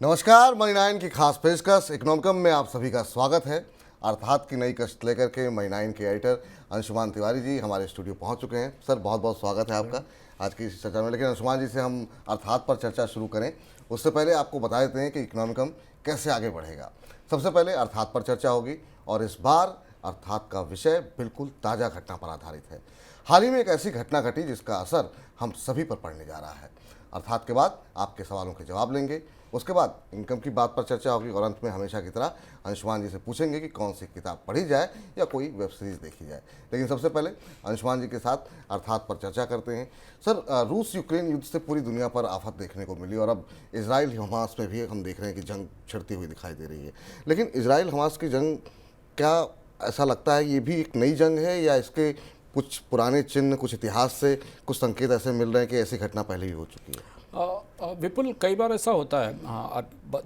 नमस्कार, money nine की खास पेशकश इकोनॉमिकम में आप सभी का स्वागत है। अर्थात की नई कष्ट लेकर के मनी नाइन के एडिटर अंशुमान तिवारी जी हमारे स्टूडियो पहुंच चुके हैं। सर, बहुत बहुत स्वागत है आपका आज की इस चर्चा में। लेकिन अंशुमान जी से हम अर्थात पर चर्चा शुरू करें उससे पहले आपको बता देते हैं कि इकोनॉमिकम कैसे आगे बढ़ेगा। सबसे पहले अर्थात पर चर्चा होगी और इस बार अर्थात का विषय बिल्कुल ताज़ा घटना पर आधारित है। हाल ही में एक ऐसी घटना घटी जिसका असर हम सभी पर पड़ने जा रहा है। अर्थात के बाद आपके सवालों के जवाब लेंगे, उसके बाद इनकम की बात पर चर्चा होगी और अंत में हमेशा की तरह अंशुमान जी से पूछेंगे कि कौन सी किताब पढ़ी जाए या कोई वेब सीरीज़ देखी जाए। लेकिन सबसे पहले अंशुमान जी के साथ अर्थात पर चर्चा करते हैं। सर, रूस यूक्रेन युद्ध से पूरी दुनिया पर आफत देखने को मिली और अब इसराइल हमास में भी हम देख रहे हैं कि जंग छिड़ती हुई दिखाई दे रही है। लेकिन इसराइल हमास की जंग, क्या ऐसा लगता है ये भी एक नई जंग है या इसके कुछ पुराने चिन्ह, कुछ इतिहास से कुछ संकेत ऐसे मिल रहे हैं कि ऐसी घटना पहले भी हो चुकी है? विपुल, कई बार ऐसा होता है।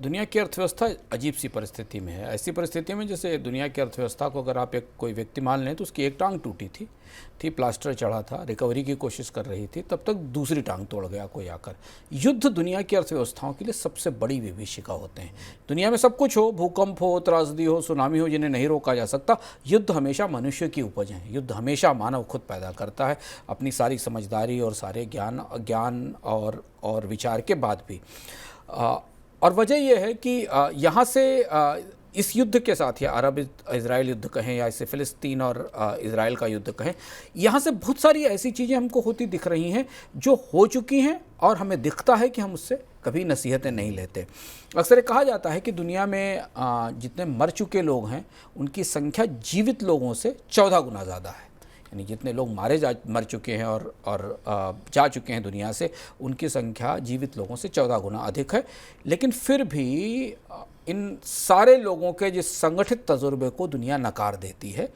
दुनिया की अर्थव्यवस्था अजीब सी परिस्थिति में है। ऐसी परिस्थिति में जैसे दुनिया की अर्थव्यवस्था को अगर आप एक कोई व्यक्ति मान लें तो उसकी एक टांग टूटी थी, प्लास्टर चढ़ा था, रिकवरी की कोशिश कर रही थी, तब तक दूसरी टांग तोड़ गया कोई आकर। युद्ध दुनिया की अर्थव्यवस्थाओं के लिए सबसे बड़ी विभीषिका होते हैं। दुनिया में सब कुछ हो, भूकंप हो, त्रासदी हो, सुनामी हो, जिन्हें नहीं रोका जा सकता, युद्ध हमेशा मनुष्य की उपज है। युद्ध हमेशा मानव खुद पैदा करता है, अपनी सारी समझदारी और सारे ज्ञान और विचार के बाद भी। और वजह यह है कि यहाँ से इस युद्ध के साथ, या अरब इज़राइल युद्ध कहें या इसे फ़िलिस्तीन और इज़राइल का युद्ध कहें, यहाँ से बहुत सारी ऐसी चीज़ें हमको होती दिख रही हैं जो हो चुकी हैं और हमें दिखता है कि हम उससे कभी नसीहतें नहीं लेते। अक्सर ये कहा जाता है कि दुनिया में जितने मर चुके लोग हैं उनकी संख्या जीवित लोगों से 14 गुना ज़्यादा है। यानी जितने लोग मर चुके हैं और जा चुके हैं दुनिया से, उनकी संख्या जीवित लोगों से 14 गुना अधिक है। लेकिन फिर भी इन सारे लोगों के जिस संगठित तजुर्बे को दुनिया नकार देती है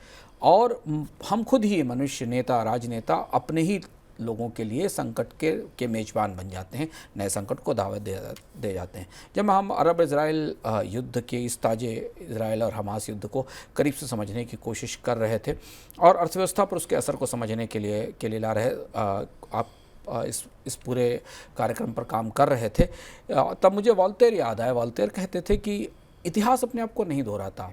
और हम खुद ही मनुष्य, नेता, राजनेता अपने ही लोगों के लिए संकट के मेज़बान बन जाते हैं, नए संकट को दावत दे जाते हैं। जब हम अरब इज़राइल युद्ध के इस ताज़े इज़राइल और हमास युद्ध को करीब से समझने की कोशिश कर रहे थे और अर्थव्यवस्था पर उसके असर को समझने के लिए ला रहे आप इस पूरे कार्यक्रम पर काम कर रहे थे, तब मुझे वॉल्टेयर याद आया। वॉल्टेयर कहते थे कि इतिहास अपने आप को नहीं दोहराता,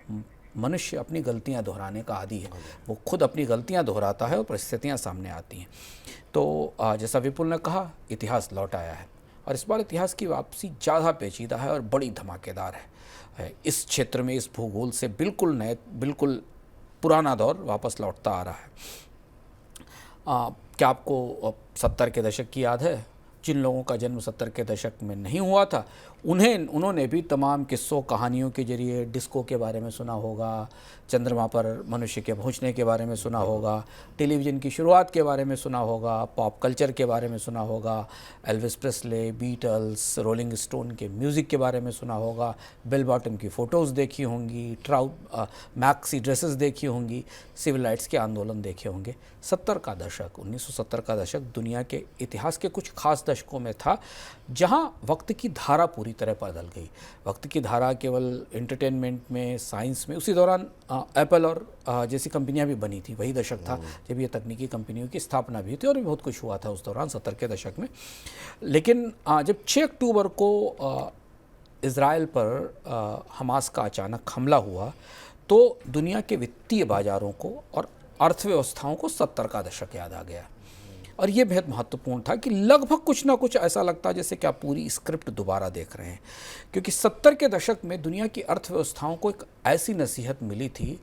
मनुष्य अपनी गलतियां दोहराने का आदी है। वो खुद अपनी गलतियां दोहराता है और परिस्थितियां सामने आती हैं। तो जैसा विपुल ने कहा, इतिहास लौट आया है और इस बार इतिहास की वापसी ज़्यादा पेचीदा है और बड़ी धमाकेदार है। इस क्षेत्र में, इस भूगोल से बिल्कुल पुराना दौर वापस लौटता आ रहा है। क्या आपको 70 के दशक की याद है? जिन लोगों का जन्म 70 के दशक में नहीं हुआ था उन्होंने भी तमाम किस्सों कहानियों के जरिए डिस्को के बारे में सुना होगा, चंद्रमा पर मनुष्य के पहुंचने के बारे में सुना होगा, टेलीविज़न की शुरुआत के बारे में सुना होगा, पॉप कल्चर के बारे में सुना होगा, Elvis Presley, Beatles, Rolling Stone के म्यूज़िक के बारे में सुना होगा, बेल बॉटम की फ़ोटोज़ देखी होंगी, मैक्सी ड्रेसेस देखी होंगी, सिविल राइट्स के आंदोलन देखे होंगे। 1970 का दशक दुनिया के इतिहास के कुछ खास दशकों में था जहां वक्त की धारा पूरी तरह बदल गई। वक्त की धारा केवल एंटरटेनमेंट में, साइंस में, उसी दौरान एप्पल और जैसी कंपनियां भी बनी थी। वही दशक था जब ये तकनीकी कंपनियों की स्थापना भी थी और भी बहुत कुछ हुआ था उस दौरान 70 के दशक में। लेकिन जब 6 अक्टूबर को इज़राइल पर हमास का अचानक हमला हुआ तो दुनिया के वित्तीय बाजारों को और अर्थव्यवस्थाओं को 70 का दशक याद आ गया। और ये बेहद महत्वपूर्ण था कि लगभग कुछ ना कुछ ऐसा लगता जैसे कि आप पूरी स्क्रिप्ट दोबारा देख रहे हैं, क्योंकि 70 के दशक में दुनिया की अर्थव्यवस्थाओं को एक ऐसी नसीहत मिली थी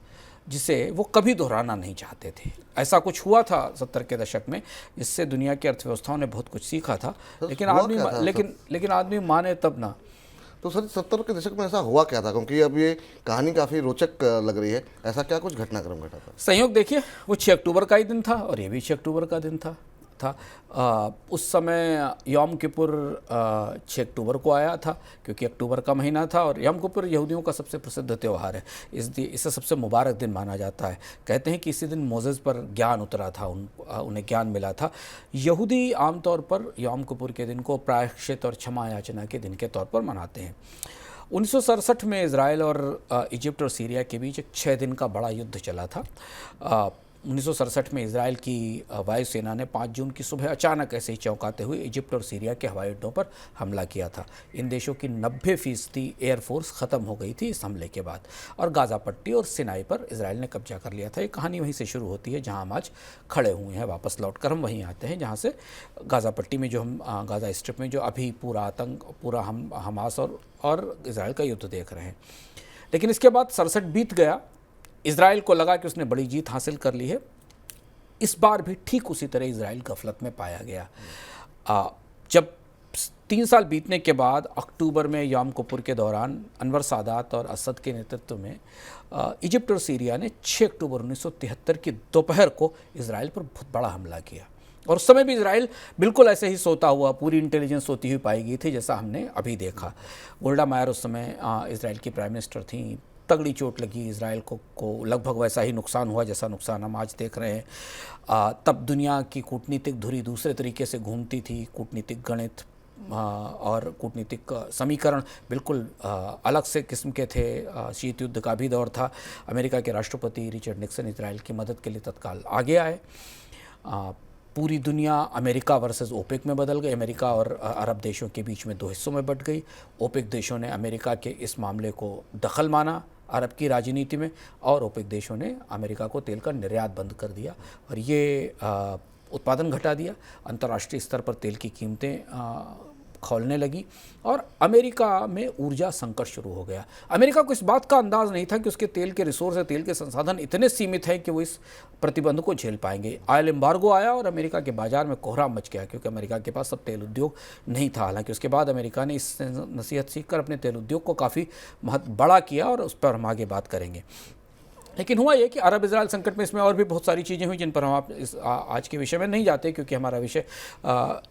जिसे वो कभी दोहराना नहीं चाहते थे। ऐसा कुछ हुआ था 70 के दशक में जिससे दुनिया की अर्थव्यवस्थाओं ने बहुत कुछ सीखा था। लेकिन आदमी माने तब ना। तो सर, 70 के दशक में ऐसा हुआ क्या था? क्योंकि अब ये कहानी काफ़ी रोचक लग रही है। ऐसा क्या कुछ घटनाक्रम घटा था? संयोग देखिए, वो 6 अक्टूबर का ही दिन था और ये भी 6 अक्टूबर का दिन था। उस समय यौम किपुर 6 अक्टूबर को आया था, क्योंकि अक्टूबर का महीना था और यौम किपुर यहूदियों का सबसे प्रसिद्ध त्यौहार है। इसे सबसे मुबारक दिन माना जाता है। कहते हैं कि इसी दिन मोसेस पर ज्ञान उतरा था, उन्हें ज्ञान मिला था। यहूदी आमतौर पर यौम किपुर के दिन को प्रायश्चित और क्षमा याचना के दिन के तौर पर मनाते हैं। 1967 में इज़राइल और इजिप्ट और सीरिया के बीच एक 6 दिन का बड़ा युद्ध चला था। 1967 में इसराइल की वायुसेना ने 5 जून की सुबह अचानक ऐसे ही चौंकाते हुए इजिप्ट और सीरिया के हवाई अड्डों पर हमला किया था। इन देशों की 90% एयरफोर्स ख़त्म हो गई थी इस हमले के बाद, और गाज़ा पट्टी और सिनाई पर इसराइल ने कब्जा कर लिया था। ये कहानी वहीं से शुरू होती है जहां हम आज खड़े हुए हैं। वापस लौटकर हम वहीं आते हैं जहां से गाज़ा पट्टी में जो हम गाज़ा स्ट्रिप में जो अभी पूरा आतंक, पूरा हम हमास और इसराइल का युद्ध देख रहे हैं। लेकिन इसके बाद 67 बीत गया, इसराइल को लगा कि उसने बड़ी जीत हासिल कर ली है। इस बार भी ठीक उसी तरह इसराइल गफलत में पाया गया। जब 3 साल बीतने के बाद अक्टूबर में यौम किपुर के दौरान अनवर सादात और असद के नेतृत्व में इजिप्ट और सीरिया ने 6 अक्टूबर 1973 की दोपहर को इसराइल पर बहुत बड़ा हमला किया। और उस समय भी इसराइल बिल्कुल ऐसे ही सोता हुआ, पूरी इंटेलिजेंस सोती हुई पाई गई थी जैसा हमने अभी देखा। गोल्डा मायर उस समय इसराइल की प्राइम मिनिस्टर थी। तगड़ी चोट लगी इसराइल को लगभग वैसा ही नुकसान हुआ जैसा नुकसान हम आज देख रहे हैं। तब दुनिया की कूटनीतिक धुरी दूसरे तरीके से घूमती थी। कूटनीतिक गणित और कूटनीतिक समीकरण बिल्कुल अलग से किस्म के थे। शीत युद्ध का भी दौर था। अमेरिका के राष्ट्रपति रिचर्ड निक्सन इसराइल की मदद के लिए तत्काल आगे आए। पूरी दुनिया अमेरिका वर्सेस ओपेक में बदल गई। अमेरिका और अरब देशों के बीच में 2 हिस्सों में बंट गई। ओपेक देशों ने अमेरिका के इस मामले को दखल माना अरब की राजनीति में, और ओपेक देशों ने अमेरिका को तेल का निर्यात बंद कर दिया और ये उत्पादन घटा दिया। अंतर्राष्ट्रीय स्तर पर तेल की कीमतें खौलने लगी और अमेरिका में ऊर्जा संकट शुरू हो गया। अमेरिका को इस बात का अंदाज़ नहीं था कि उसके तेल के रिसोर्स या तेल के संसाधन इतने सीमित हैं कि वो इस प्रतिबंध को झेल पाएंगे। ऑयल एम्बार्गो आया और अमेरिका के बाजार में कोहराम मच गया, क्योंकि अमेरिका के पास अब तेल उद्योग नहीं था। हालांकि उसके बाद अमेरिका ने इस नसीहत सीखकर अपने तेल उद्योग को काफ़ी बड़ा किया और उस पर हम आगे बात करेंगे। लेकिन हुआ ये कि अरब इजराइल संकट में इसमें और भी बहुत सारी चीज़ें हुई जिन पर हम आज के विषय में नहीं जाते, क्योंकि हमारा विषय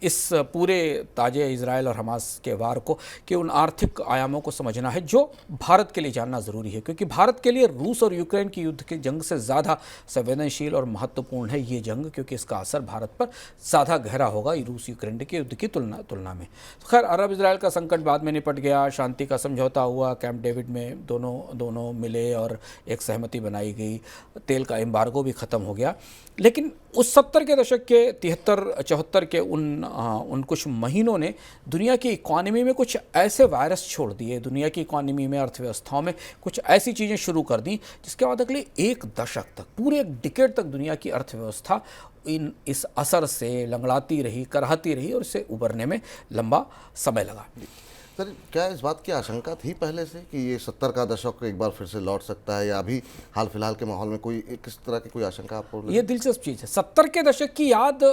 इस पूरे ताजे इजराइल और हमास के वार को कि उन आर्थिक आयामों को समझना है जो भारत के लिए जानना ज़रूरी है। क्योंकि भारत के लिए रूस और यूक्रेन की युद्ध की जंग से ज़्यादा संवेदनशील और महत्वपूर्ण है ये जंग, क्योंकि इसका असर भारत पर ज़्यादा गहरा होगा रूस यूक्रेन के युद्ध की तुलना में। खैर, अरब इजराइल का संकट बाद में निपट गया। शांति का समझौता हुआ, कैंप डेविड में दोनों मिले और एक सहमति बनाई गई। तेल का एम्बार्गो भी ख़त्म हो गया। लेकिन उस 70 के दशक के 73-74 के उन कुछ महीनों ने दुनिया की इकॉनमी में कुछ ऐसे वायरस छोड़ दिए, दुनिया की इकॉनमी में, अर्थव्यवस्थाओं में कुछ ऐसी चीज़ें शुरू कर दी जिसके बाद अगले 1 दशक तक, पूरे 1 डिकेड तक दुनिया की अर्थव्यवस्था इस असर से लंगड़ाती रही, कराहती रही और इससे उबरने में लंबा समय लगा। सर, क्या इस बात की आशंका थी पहले से कि ये 70 का दशक एक बार फिर से लौट सकता है, या अभी हाल फिलहाल के माहौल में कोई किस तरह की कोई आशंका आपको? ये दिलचस्प चीज़ है। 70 के दशक की याद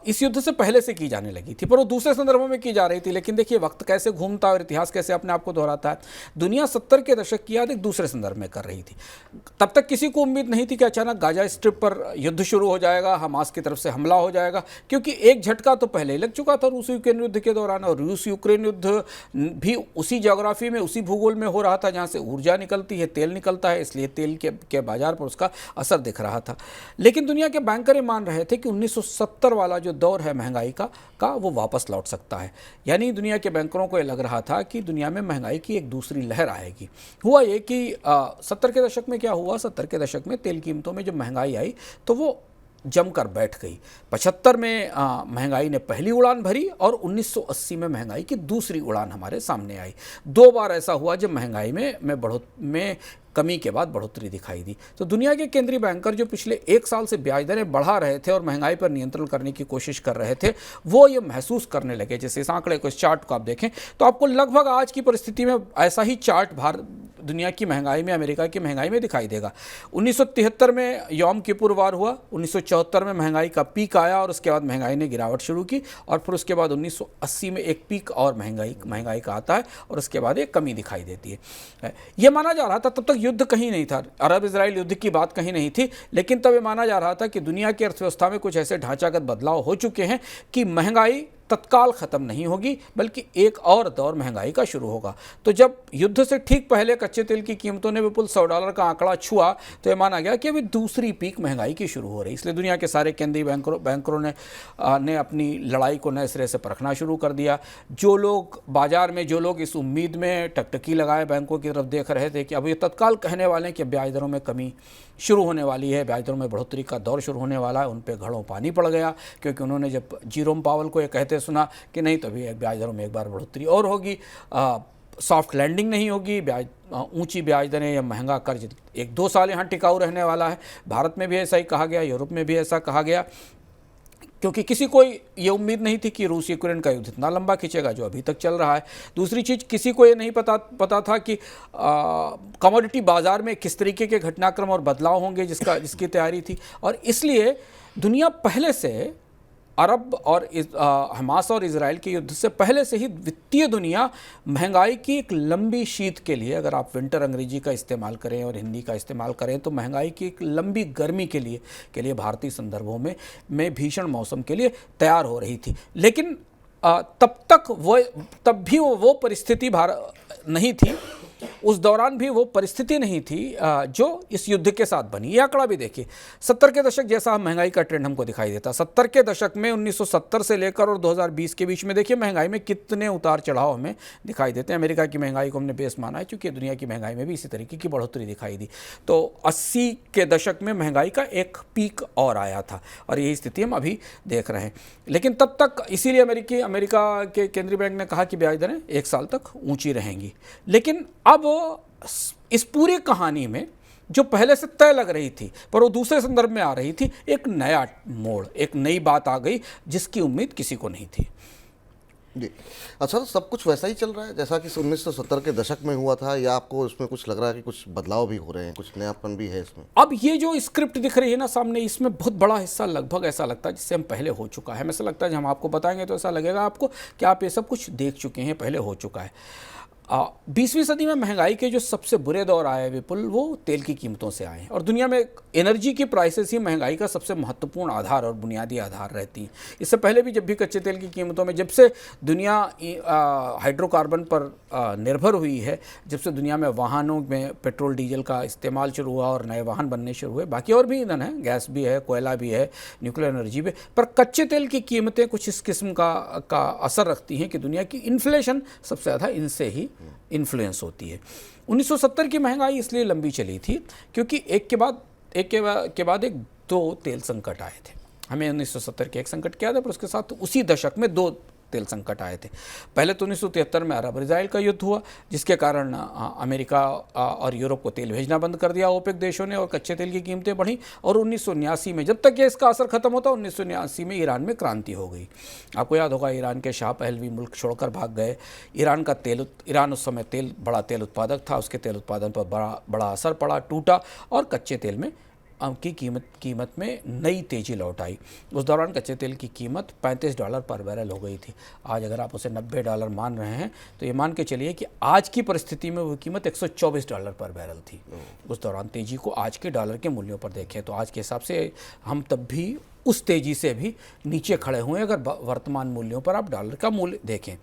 इस युद्ध से पहले से की जाने लगी थी, पर वो दूसरे संदर्भों में की जा रही थी। लेकिन देखिए वक्त कैसे घूमता है और इतिहास कैसे अपने आप को दोहराता है। दुनिया 70 के दशक की याद एक दूसरे संदर्भ में कर रही थी। तब तक किसी को उम्मीद नहीं थी कि अचानक गाजा स्ट्रिप पर युद्ध शुरू हो जाएगा, हमास की तरफ से हमला हो जाएगा, क्योंकि एक झटका तो पहले ही लग चुका था रूस यूक्रेन युद्ध के दौरान। और रूस यूक्रेन युद्ध भी उसी ज्योग्राफी में, उसी भूगोल में हो रहा था जहाँ से ऊर्जा निकलती है, तेल निकलता है, इसलिए तेल के बाजार पर उसका असर दिख रहा था। लेकिन दुनिया के बैंकर ये मान रहे थे कि 1970 वाला जो दौर है महंगाई का वो वापस लौट सकता है। यानी दुनिया के बैंकरों को ये लग रहा था कि दुनिया में महंगाई की एक दूसरी लहर आएगी। हुआ ये कि 70 के दशक में क्या हुआ, 70 के दशक में तेल कीमतों में जब महंगाई आई तो वो जमकर बैठ गई। 75 में महंगाई ने पहली उड़ान भरी और 1980 में महंगाई की दूसरी उड़ान हमारे सामने आई। 2 बार ऐसा हुआ जब महंगाई में कमी के बाद बढ़ोतरी दिखाई दी। तो दुनिया के केंद्रीय बैंकर जो पिछले 1 साल से ब्याज दरें बढ़ा रहे थे और महंगाई पर नियंत्रण करने की कोशिश कर रहे थे, वो ये महसूस करने लगे। जैसे इस आंकड़े को, इस चार्ट को आप देखें तो आपको लगभग आज की परिस्थिति में ऐसा ही चार्ट दुनिया की महंगाई में, अमेरिका की महंगाई में दिखाई देगा। 1973 में यौम किपुर वार हुआ, 1974 में महंगाई का पीक आया और उसके बाद महंगाई ने गिरावट शुरू की, और फिर उसके बाद 1980 में एक पीक और महंगाई का आता है और उसके बाद एक कमी दिखाई देती है। यह माना जा रहा था, तब तक युद्ध कहीं नहीं था, अरब इजराइल युद्ध की बात कहीं नहीं थी, लेकिन तब ये माना जा रहा था कि दुनिया की अर्थव्यवस्था में कुछ ऐसे ढांचागत बदलाव हो चुके हैं कि महंगाई तत्काल ख़त्म नहीं होगी, बल्कि एक और दौर महंगाई का शुरू होगा। तो जब युद्ध से ठीक पहले कच्चे तेल की कीमतों ने विपुल $100 का आंकड़ा छुआ तो यह माना गया कि अभी दूसरी पीक महंगाई की शुरू हो रही। इसलिए दुनिया के सारे केंद्रीय बैंकरों ने अपनी लड़ाई को नए सिरे से परखना शुरू कर दिया। जो लोग इस उम्मीद में टकटकी लगाए बैंकों की तरफ देख रहे थे कि अब ये तत्काल कहने वाले हैं कि ब्याज दरों में कमी शुरू होने वाली है, ब्याज दरों में बढ़ोतरी का दौर शुरू होने वाला है, उन पे घड़ों पानी पड़ गया, क्योंकि उन्होंने जब जेरोम पावल को ये कहते सुना कि नहीं तो अभी ब्याज दरों में एक बार बढ़ोतरी और होगी, सॉफ्ट लैंडिंग नहीं होगी, ऊंची ब्याज दरें या महंगा कर्ज 1-2 साल यहाँ टिकाऊ रहने वाला है। भारत में भी ऐसा ही कहा गया, यूरोप में भी ऐसा कहा गया, क्योंकि किसी को ये उम्मीद नहीं थी कि रूस यूक्रेन का युद्ध इतना लंबा खींचेगा जो अभी तक चल रहा है। दूसरी चीज़, किसी को ये नहीं पता था कि कमोडिटी बाजार में किस तरीके के घटनाक्रम और बदलाव होंगे जिसकी तैयारी थी। और इसलिए दुनिया पहले से अरब और हमास और इजराइल के युद्ध से पहले से ही वित्तीय दुनिया महंगाई की एक लंबी शीत के लिए, अगर आप विंटर अंग्रेजी का इस्तेमाल करें और हिंदी का इस्तेमाल करें तो महंगाई की एक लंबी गर्मी के लिए भारतीय संदर्भों में भीषण मौसम के लिए तैयार हो रही थी। लेकिन तब भी वो परिस्थिति नहीं थी, उस दौरान भी वो परिस्थिति नहीं थी जो इस युद्ध के साथ बनी। ये आंकड़ा भी देखिए, 70 के दशक जैसा महंगाई का ट्रेंड हमको दिखाई देता। 70 के दशक में 1970 से लेकर और 2020 के बीच में देखिए महंगाई में कितने उतार चढ़ाव हमें दिखाई देते हैं। अमेरिका की महंगाई को हमने बेस माना है, क्योंकि दुनिया की महंगाई में भी इसी तरीके की बढ़ोतरी दिखाई दी। तो 80 के दशक में महंगाई का एक पीक और आया था, और यही स्थिति हम अभी देख रहे हैं। लेकिन तब तक इसीलिए अमेरिका के केंद्रीय बैंक ने कहा कि ब्याज दरें 1 साल तक ऊंची रहेंगी। लेकिन अब इस पूरी कहानी में जो पहले से तय लग रही थी पर वो दूसरे संदर्भ में आ रही थी, एक नया मोड़, एक नई बात आ गई जिसकी उम्मीद किसी को नहीं थी। जी अच्छा, तो सब कुछ वैसा ही चल रहा है जैसा कि 1970 के दशक में हुआ था, या आपको इसमें कुछ लग रहा है कि कुछ बदलाव भी हो रहे हैं, कुछ नयापन भी है इसमें? अब ये जो स्क्रिप्ट दिख रही है ना सामने, इसमें बहुत बड़ा हिस्सा लगभग ऐसा लगता है जिससे हम पहले हो चुका है। हमें ऐसा लगता है जब हम आपको बताएंगे तो ऐसा लगेगा आपको कि आप ये सब कुछ देख चुके हैं, पहले हो चुका है। 20वीं सदी में महंगाई के जो सबसे बुरे दौर आए विपुल, वो तेल की कीमतों से आए। और दुनिया में एनर्जी की प्राइसेस ही महंगाई का सबसे महत्वपूर्ण आधार और बुनियादी आधार रहती हैं। इससे पहले भी जब भी कच्चे तेल की कीमतों में, जब से दुनिया हाइड्रोकार्बन पर निर्भर हुई है, जब से दुनिया में वाहनों में पेट्रोल डीजल का इस्तेमाल शुरू हुआ और नए वाहन बनने शुरू हुए, बाकी और भी ईंधन है, गैस भी है, कोयला भी है, न्यूक्लियर एनर्जी भी, पर कच्चे तेल की कीमतें कुछ इस किस्म का असर रखती हैं कि दुनिया की इन्फ्लेशन सबसे ज़्यादा इनसे ही इन्फ्लुएंस होती है। 1970 की महंगाई इसलिए लंबी चली थी क्योंकि एक के बाद एक 2 तेल संकट आए थे। हमें 1970 के एक संकट क्या था, पर उसके साथ उसी दशक में 2 तेल संकट आए थे। पहले तो 1973 में अरब इजराइल का युद्ध हुआ, जिसके कारण अमेरिका और यूरोप को तेल भेजना बंद कर दिया ओपेक देशों ने, और कच्चे तेल की कीमतें बढ़ी। और 1979 में, जब तक ये इसका असर खत्म होता, 1979 में ईरान में क्रांति हो गई। आपको याद होगा ईरान के शाह पहलवी मुल्क छोड़कर भाग गए। ईरान उस समय बड़ा तेल उत्पादक था, उसके तेल उत्पादन पर बड़ा असर पड़ा, टूटा, और कच्चे तेल में की कीमत में नई तेज़ी लौट आई। उस दौरान कच्चे तेल की कीमत $35 पर बैरल हो गई थी। आज अगर आप उसे $90 मान रहे हैं तो ये मान के चलिए कि आज की परिस्थिति में वो कीमत $124 पर बैरल थी। उस दौरान तेज़ी को आज के डॉलर के मूल्यों पर देखें तो आज के हिसाब से हम तब भी उस तेज़ी से भी नीचे खड़े हुए अगर वर्तमान मूल्यों पर आप डॉलर का मूल्य देखें।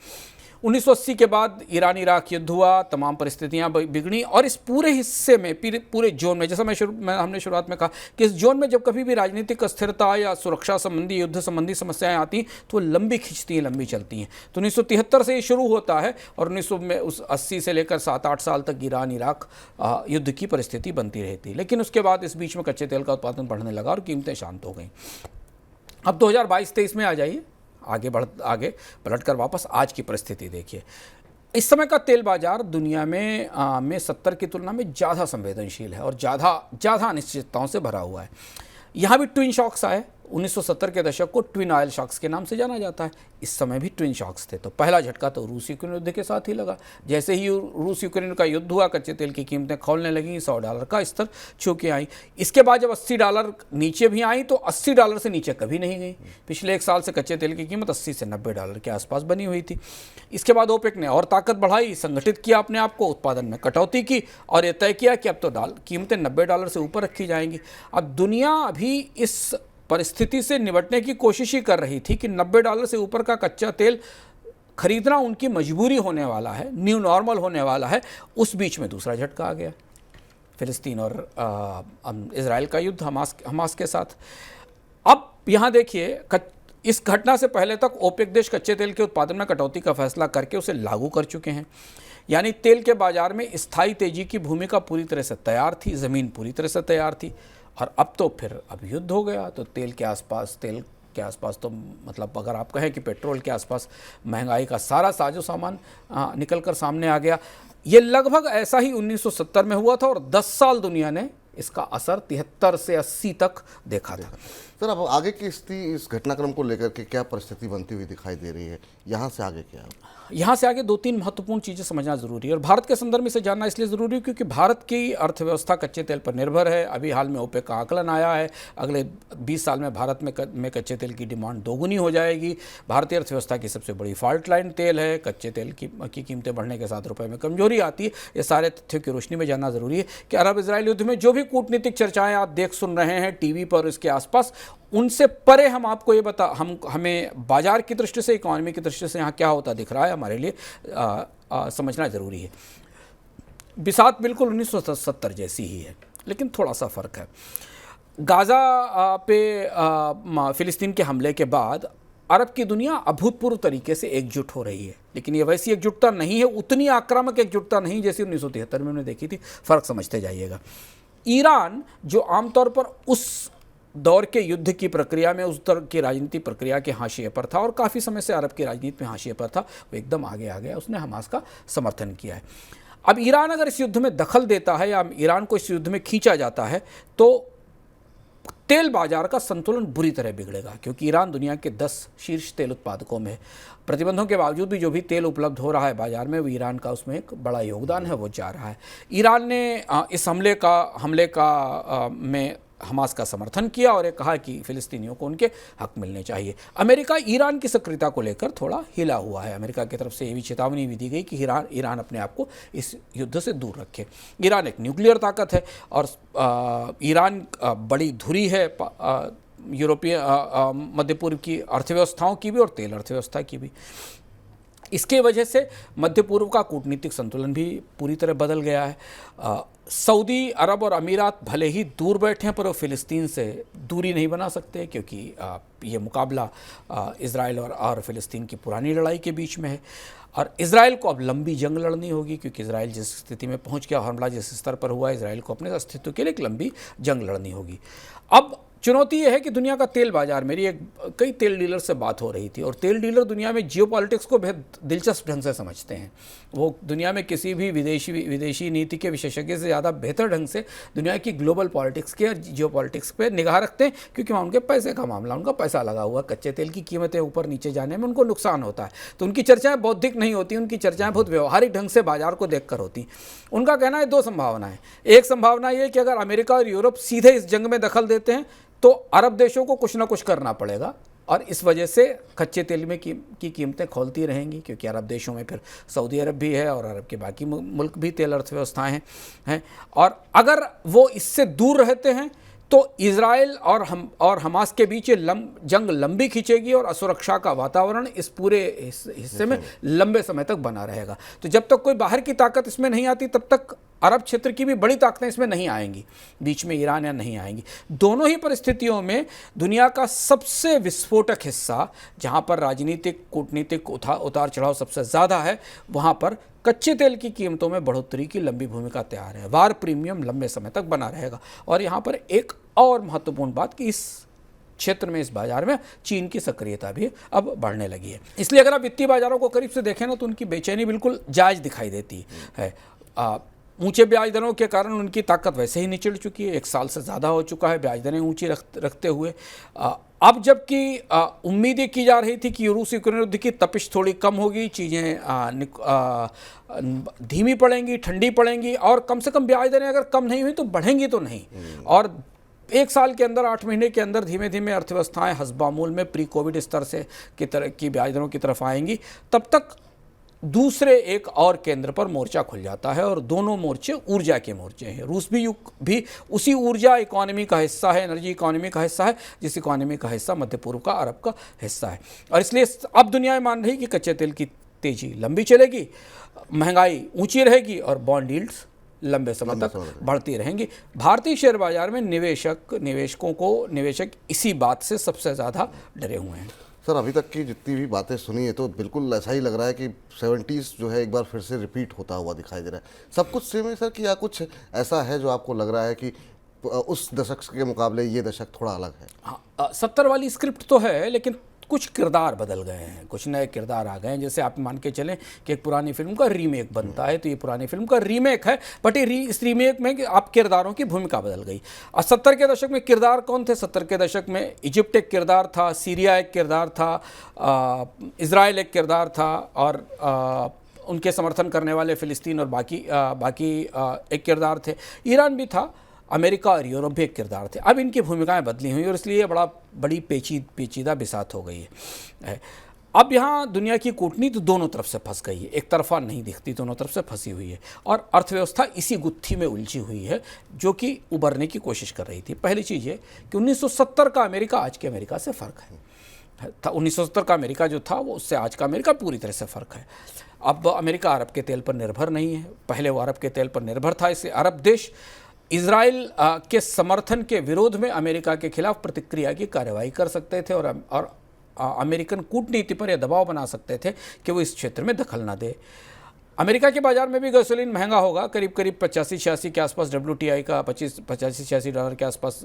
1980 के बाद ईरान इराक युद्ध हुआ, तमाम परिस्थितियां बिगड़ी, और इस पूरे हिस्से में, पूरे जोन में, जैसा हमने शुरुआत में कहा कि इस जोन में जब कभी भी राजनीतिक अस्थिरता या सुरक्षा संबंधी, युद्ध संबंधी समस्याएं आती हैं तो लंबी खिंचती हैं, लंबी चलती हैं। तो 1973 से ये शुरू होता है और 1980 से लेकर 7-8 साल तक ईरान इराक युद्ध की परिस्थिति बनती रहती। लेकिन उसके बाद इस बीच में कच्चे तेल का उत्पादन बढ़ने लगा और कीमतें शांत हो गई। अब 2022-23 में आ जाइए, आगे पलटकर वापस आज की परिस्थिति देखिए। इस समय का तेल बाजार दुनिया में 70 की तुलना में ज़्यादा संवेदनशील है और ज़्यादा अनिश्चितताओं से भरा हुआ है। यहाँ भी ट्विन शॉक्स आए। 1970 के दशक को ट्विन ऑयल शॉक्स के नाम से जाना जाता है। इस समय भी ट्विन शॉक्स थे। तो पहला झटका तो रूस यूक्रेन युद्ध के साथ ही लगा। जैसे ही रूस यूक्रेन का युद्ध हुआ, कच्चे तेल की कीमतें खौलने लगीं, $100 का स्तर छू के आई। इसके बाद जब $80 नीचे भी आई तो $80 से नीचे कभी नहीं गई। पिछले 1 साल से कच्चे तेल की कीमत $80 से $90 के आसपास बनी हुई थी। इसके बाद ओपेक ने और ताकत बढ़ाई, संगठित किया अपने आप को, उत्पादन में कटौती की और यह तय किया कि अब तो कीमतें $90 से ऊपर रखी जाएंगी। अब दुनिया अभी इस परिस्थिति से निपटने की कोशिश ही कर रही थी कि $90 से ऊपर का कच्चा तेल खरीदना उनकी मजबूरी होने वाला है, न्यू नॉर्मल होने वाला है। उस बीच में दूसरा झटका आ गया, फिलिस्तीन और इजराइल का युद्ध हमास के साथ। अब यहाँ देखिए, इस घटना से पहले तक ओपेक देश कच्चे तेल के उत्पादन में कटौती का फैसला करके उसे लागू कर चुके हैं। यानी तेल के बाजार में स्थायी तेजी की भूमिका पूरी तरह से तैयार थी, ज़मीन पूरी तरह से तैयार थी। और अब तो फिर अब युद्ध हो गया, तो तेल के आसपास तो मतलब अगर आप कहें कि पेट्रोल के आसपास महंगाई का सारा साजो सामान निकल कर सामने आ गया। ये लगभग ऐसा ही 1970 में हुआ था और 10 साल दुनिया ने इसका असर 73 से 80 तक देखा था। सर, अब आगे की स्थिति इस घटनाक्रम को लेकर के क्या परिस्थिति बनती हुई दिखाई दे रही है? यहाँ से आगे क्या? यहाँ से आगे 2-3 महत्वपूर्ण चीज़ें समझना ज़रूरी है और भारत के संदर्भ में इसे जानना इसलिए ज़रूरी है क्योंकि भारत की अर्थव्यवस्था कच्चे तेल पर निर्भर है। अभी हाल में ओपेक का आकलन आया है, अगले 20 साल में भारत में कच्चे तेल की डिमांड दोगुनी हो जाएगी। भारतीय अर्थव्यवस्था की सबसे बड़ी फॉल्ट लाइन तेल है। कच्चे तेल की कीमतें बढ़ने के साथ रुपये में कमजोरी आती है। ये सारे तथ्यों की रोशनी में जानना ज़रूरी है कि अरब इजराइल युद्ध में जो भी कूटनीतिक चर्चाएँ आप देख सुन रहे हैं टीवी पर, इसके आसपास, उनसे परे हम आपको ये हमें बाजार की दृष्टि से, इकोनॉमी की दृष्टि से यहाँ क्या होता दिख रहा है हमारे लिए समझना ज़रूरी है। बिसात बिल्कुल 1970 जैसी ही है, लेकिन थोड़ा सा फ़र्क है। गाज़ा पे फ़िलिस्तीन के हमले के बाद अरब की दुनिया अभूतपूर्व तरीके से एकजुट हो रही है, लेकिन ये वैसी एकजुटता नहीं है, उतनी आक्रामक एकजुटता नहीं जैसी 1973 में उन्होंने देखी थी। फ़र्क समझते जाइएगा। ईरान जो आमतौर पर उस दौर के युद्ध की प्रक्रिया में, उस दौर की राजनीति प्रक्रिया के हाशिए पर था और काफ़ी समय से अरब की राजनीति में हाशिए पर था, वो एकदम आगे आ गया। उसने हमास का समर्थन किया है। अब ईरान अगर इस युद्ध में दखल देता है या ईरान को इस युद्ध में खींचा जाता है तो तेल बाजार का संतुलन बुरी तरह बिगड़ेगा, क्योंकि ईरान दुनिया के 10 शीर्ष तेल उत्पादकों में है। प्रतिबंधों के बावजूद भी जो भी तेल उपलब्ध हो रहा है बाजार में, वो ईरान का उसमें एक बड़ा योगदान है, वो जा रहा है। ईरान ने इस हमले का में हमास का समर्थन किया और ये कहा कि फ़िलिस्तीनियों को उनके हक मिलने चाहिए। अमेरिका ईरान की सक्रियता को लेकर थोड़ा हिला हुआ है। अमेरिका की तरफ से ये भी चेतावनी भी दी गई कि ईरान अपने आप को इस युद्ध से दूर रखे। ईरान एक न्यूक्लियर ताकत है और ईरान बड़ी धुरी है यूरोपीय मध्य पूर्व की अर्थव्यवस्थाओं की भी और तेल अर्थव्यवस्था की भी। इसके वजह से मध्य पूर्व का कूटनीतिक संतुलन भी पूरी तरह बदल गया है। सऊदी अरब और अमीरात भले ही दूर बैठे हैं, पर वो फ़िलिस्तीन से दूरी नहीं बना सकते, क्योंकि ये मुकाबला इज़राइल और फ़िलिस्तीन की पुरानी लड़ाई के बीच में है और इज़राइल को अब लंबी जंग लड़नी होगी, क्योंकि इज़राइल जिस स्थिति में पहुंच गया, हमला जिस स्तर पर हुआ, इज़राइल को अपने अस्तित्व के लिए एक लंबी जंग लड़नी होगी। अब चुनौती यह है कि दुनिया का तेल बाजार, मेरी कई तेल डीलर से बात हो रही थी और तेल डीलर दुनिया में जियोपॉलिटिक्स को बेहद दिलचस्प ढंग से समझते हैं। वो दुनिया में किसी भी विदेशी नीति के विशेषज्ञ से ज़्यादा बेहतर ढंग से दुनिया की ग्लोबल पॉलिटिक्स के और जियोपॉलिटिक्स पे निगाह रखते हैं, क्योंकि वहाँ उनके पैसे का मामला, उनका पैसा लगा हुआ। कच्चे तेल की कीमतें ऊपर नीचे जाने में उनको नुकसान होता है, तो उनकी चर्चाएँ बौद्धिक नहीं होती, उनकी चर्चाएँ बहुत व्यवहारिक ढंग से बाजार को देख कर होती। उनका कहना है 2 संभावनाएँ। एक संभावना ये कि अगर अमेरिका और यूरोप सीधे इस जंग में दखल देते हैं तो अरब देशों को कुछ ना कुछ करना पड़ेगा और इस वजह से कच्चे तेल में की कीमतें खोलती रहेंगी, क्योंकि अरब देशों में फिर सऊदी अरब भी है और अरब के बाकी मुल्क भी तेल अर्थव्यवस्थाएं हैं। और अगर वो इससे दूर रहते हैं तो इज़राइल और हमास के बीच ये जंग लंबी खींचेगी और असुरक्षा का वातावरण इस पूरे हिस्से में लंबे समय तक बना रहेगा। तो जब तक कोई बाहर की ताकत इसमें नहीं आती, तब तक अरब क्षेत्र की भी बड़ी ताकतें इसमें नहीं आएंगी, बीच में ईरान या नहीं आएंगी। दोनों ही परिस्थितियों में दुनिया का सबसे विस्फोटक हिस्सा, जहाँ पर राजनीतिक कूटनीतिक उतार चढ़ाव सबसे ज़्यादा है, वहाँ पर कच्चे तेल की कीमतों में बढ़ोतरी की लंबी भूमिका तैयार है। वार प्रीमियम लंबे समय तक बना रहेगा। और यहाँ पर एक और महत्वपूर्ण बात कि इस क्षेत्र में, इस बाजार में चीन की सक्रियता भी अब बढ़ने लगी है। इसलिए अगर आप वित्तीय बाजारों को करीब से देखें ना, तो उनकी बेचैनी बिल्कुल जायज़ दिखाई देती है। ऊंचे ब्याज दरों के कारण उनकी ताकत वैसे ही निचड़ चुकी है, 1 साल से ज़्यादा हो चुका है ब्याज दरें ऊंची रखते हुए। अब जबकि उम्मीदें की जा रही थी कि रूस यूक्रेन युद्ध की तपिश थोड़ी कम होगी, चीज़ें धीमी पड़ेंगी, ठंडी पड़ेंगी और कम से कम ब्याज दरें अगर कम नहीं हुई तो बढ़ेंगी तो नहीं। और 1 साल के अंदर, 8 महीने के अंदर धीमे धीमे अर्थव्यवस्थाएं हस्बामूल में प्री कोविड स्तर से की ब्याज दरों की तरफ आएंगी। तब तक दूसरे एक और केंद्र पर मोर्चा खुल जाता है और दोनों मोर्चे ऊर्जा के मोर्चे हैं। रूस भी उसी ऊर्जा इकोनॉमी का हिस्सा है, एनर्जी इकोनॉमी का हिस्सा है, जिस इकोनॉमी का हिस्सा मध्य पूर्व का, अरब का हिस्सा है। और इसलिए अब दुनिया मान रही कि कच्चे तेल की तेजी लंबी चलेगी, महंगाई ऊंची रहेगी और बॉन्ड यील्ड्स लंबे समय तक बढ़ती रहेंगी। भारतीय शेयर बाजार में निवेशक इसी बात से सबसे ज़्यादा डरे हुए हैं। सर अभी तक की जितनी भी बातें सुनी है तो बिल्कुल ऐसा ही लग रहा है कि 70s जो है एक बार फिर से रिपीट होता हुआ दिखाई दे रहा है। सब कुछ सेम है सर कि या कुछ ऐसा है जो आपको लग रहा है कि उस दशक के मुकाबले ये दशक थोड़ा अलग है? हाँ, 70 वाली स्क्रिप्ट तो है, लेकिन कुछ किरदार बदल गए हैं, कुछ नए किरदार आ गए हैं। जैसे आप मान के चलें कि एक पुरानी फिल्म का रीमेक बनता है, तो ये पुरानी फिल्म का रीमेक है, बट इस रीमेक में आप किरदारों की भूमिका बदल गई। और 70 के दशक में किरदार कौन थे? 70 के दशक में इजिप्ट एक किरदार था, सीरिया एक किरदार था, इज़राइल एक किरदार था, और उनके समर्थन करने वाले फ़िलिस्तीन और बाकी एक किरदार थे। ईरान भी था, अमेरिका और यूरोप भी एक किरदार थे। अब इनकी भूमिकाएं बदली हुई और इसलिए बड़ी पेचीदा बिसात हो गई है। अब यहाँ दुनिया की कूटनीति दोनों तरफ से फंस गई है, एक तरफा नहीं दिखती, दोनों तरफ से फंसी हुई है, और अर्थव्यवस्था इसी गुत्थी में उलझी हुई है जो कि उबरने की कोशिश कर रही थी। पहली चीज़ ये कि 1970 का अमेरिका आज के अमेरिका से फ़र्क है। 1970 का अमेरिका जो था वो उससे आज का अमेरिका पूरी तरह से फ़र्क है। अब अमेरिका अरब के तेल पर निर्भर नहीं है, पहले वो अरब के तेल पर निर्भर था। इससे अरब देश इज़राइल के समर्थन के विरोध में अमेरिका के खिलाफ प्रतिक्रिया की कार्रवाई कर सकते थे और अमेरिकन कूटनीति पर यह दबाव बना सकते थे कि वो इस क्षेत्र में दखल ना दे। अमेरिका के बाज़ार में भी गैसोलीन महंगा होगा, करीब 85-86 के आसपास WTI का $85-86 के आसपास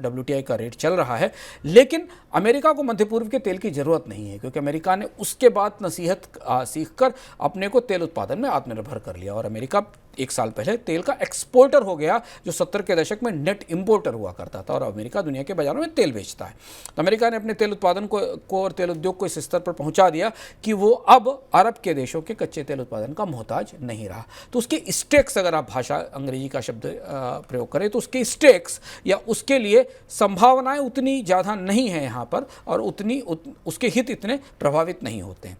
WTI का रेट चल रहा है। लेकिन अमेरिका को मध्य पूर्व के तेल की ज़रूरत नहीं है, क्योंकि अमेरिका ने उसके बाद नसीहत सीखकर अपने को तेल उत्पादन में आत्मनिर्भर कर लिया, और अमेरिका एक साल पहले तेल का एक्सपोर्टर हो गया, जो 70 के दशक में नेट इंपोर्टर हुआ करता था, और अमेरिका दुनिया के बाज़ारों में तेल बेचता है। तो अमेरिका ने अपने तेल उत्पादन को और तेल उद्योग को इस स्तर पर पहुंचा दिया कि वो अब अरब के देशों के कच्चे तेल उत्पादन का मोहताज नहीं रहा। तो उसके स्टेक्स, अगर आप भाषा अंग्रेजी का शब्द प्रयोग करें तो उसके स्टेक्स या उसके लिए संभावनाएं उतनी ज़्यादा नहीं है यहाँ पर, और उसके हित इतने प्रभावित नहीं होते हैं।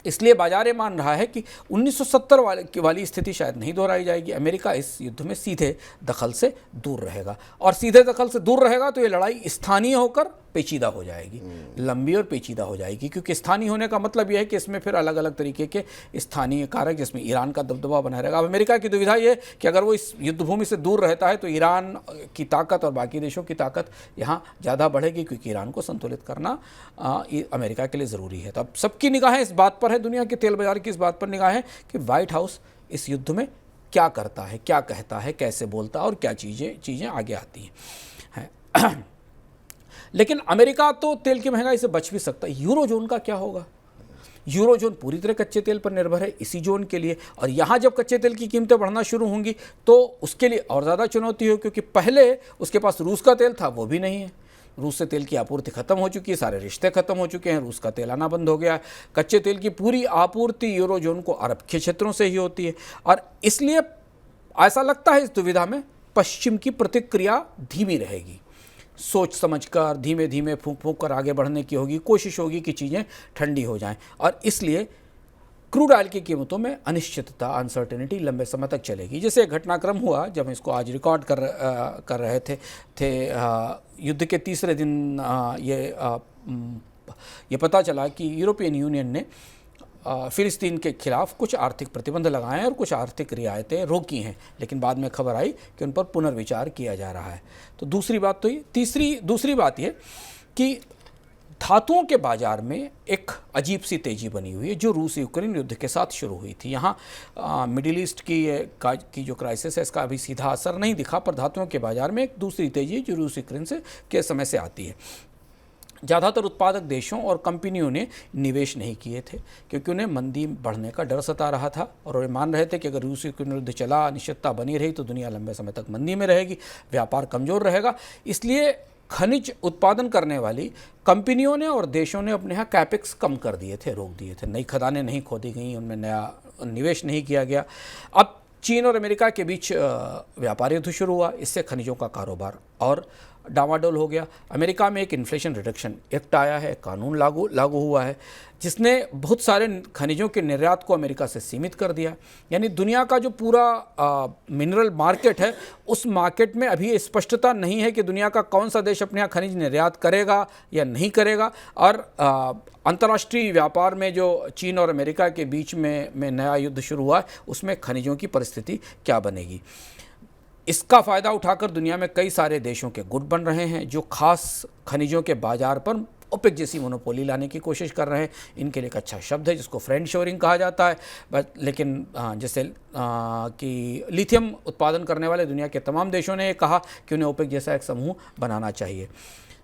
इसलिए बाजार ये मान रहा है कि 1970 वाली स्थिति शायद नहीं दोहराई जाएगी। अमेरिका इस युद्ध में सीधे दखल से दूर रहेगा, और सीधे दखल से दूर रहेगा तो ये लड़ाई स्थानीय होकर पेचीदा हो जाएगी, लंबी और पेचीदा हो जाएगी। क्योंकि स्थानीय होने का मतलब यह है कि इसमें फिर अलग अलग तरीके के स्थानीय कारक, जिसमें ईरान का दबदबा बना रहेगा। अब अमेरिका की दुविधा ये कि अगर वो इस युद्ध भूमि से दूर रहता है तो ईरान की ताकत और बाकी देशों की ताकत यहाँ ज़्यादा बढ़ेगी, क्योंकि ईरान को संतुलित करना अमेरिका के लिए ज़रूरी है। तो अब सबकी निगाहें इस बात पर है, दुनिया के तेल बाजार की इस बात पर निगाह है कि व्हाइट हाउस इस युद्ध में क्या करता है, क्या कहता है, कैसे बोलता है और क्या चीज़ें आगे आती हैं। लेकिन अमेरिका तो तेल की महंगाई से बच भी सकता है। यूरो जोन का क्या होगा? यूरो जोन पूरी तरह कच्चे तेल पर निर्भर है इसी जोन के लिए, और यहाँ जब कच्चे तेल की कीमतें बढ़ना शुरू होंगी तो उसके लिए और ज़्यादा चुनौती हो, क्योंकि पहले उसके पास रूस का तेल था, वो भी नहीं है। रूस से तेल की आपूर्ति खत्म हो चुकी है, सारे रिश्ते खत्म हो चुके हैं, रूस का तेल आना बंद हो गया है। कच्चे तेल की पूरी आपूर्ति यूरो जोन को अरब के क्षेत्रों से ही होती है, और इसलिए ऐसा लगता है इस दुविधा में पश्चिम की प्रतिक्रिया धीमी रहेगी। सोच समझकर धीमे धीमे फूंक कर आगे बढ़ने की होगी, कोशिश होगी कि चीज़ें ठंडी हो जाएं, और इसलिए क्रूड ऑयल की कीमतों में अनिश्चितता, अनसर्टेनिटी लंबे समय तक चलेगी। जैसे घटनाक्रम हुआ जब हम इसको आज रिकॉर्ड कर रहे थे युद्ध के तीसरे दिन ये पता चला कि यूरोपियन यूनियन ने फ़िलिस्तीन के खिलाफ कुछ आर्थिक प्रतिबंध लगाए हैं और कुछ आर्थिक रियायतें रोकी हैं, लेकिन बाद में खबर आई कि उन पर पुनर्विचार किया जा रहा है। तो दूसरी बात तो ये, दूसरी बात ये कि धातुओं के बाजार में एक अजीब सी तेज़ी बनी हुई है, जो रूस यूक्रेन युद्ध के साथ शुरू हुई थी। यहाँ मिडिल ईस्ट की जो क्राइसिस है, इसका अभी सीधा असर नहीं दिखा, पर धातुओं के बाजार में एक दूसरी तेज़ी है जो रूस यूक्रेन के समय से आती है। ज़्यादातर उत्पादक देशों और कंपनियों ने निवेश नहीं किए थे, क्योंकि उन्हें मंदी बढ़ने का डर सता रहा था, और वे मान रहे थे कि अगर रूस यूक्रेन युद्ध चला, अनिश्चितता बनी रही, तो दुनिया लंबे समय तक मंदी में रहेगी, व्यापार कमज़ोर रहेगा। इसलिए खनिज उत्पादन करने वाली कंपनियों ने और देशों ने अपने यहाँ कैपेक्स कम कर दिए थे, रोक दिए थे। नई खदानें नहीं खोदी गई, उनमें नया निवेश नहीं किया गया। अब चीन और अमेरिका के बीच व्यापार युद्ध शुरू हुआ, इससे खनिजों का कारोबार और डामाडोल हो गया। अमेरिका में एक इन्फ्लेशन रिडक्शन एक्ट आया है, कानून लागू हुआ है, जिसने बहुत सारे खनिजों के निर्यात को अमेरिका से सीमित कर दिया। यानी दुनिया का जो पूरा मिनरल मार्केट है, उस मार्केट में अभी स्पष्टता नहीं है कि दुनिया का कौन सा देश अपने यहाँ खनिज निर्यात करेगा या नहीं करेगा। और अंतर्राष्ट्रीय व्यापार में जो चीन और अमेरिका के बीच में नया युद्ध शुरू हुआ है, उसमें खनिजों की परिस्थिति क्या बनेगी। इसका फ़ायदा उठाकर दुनिया में कई सारे देशों के गुट बन रहे हैं, जो खास खनिजों के बाजार पर ओपेक जैसी मोनोपोली लाने की कोशिश कर रहे हैं। इनके लिए एक अच्छा शब्द है जिसको फ्रेंड शोरिंग कहा जाता है, लेकिन जैसे कि लिथियम उत्पादन करने वाले दुनिया के तमाम देशों ने कहा कि उन्हें ओपेक जैसा एक समूह बनाना चाहिए।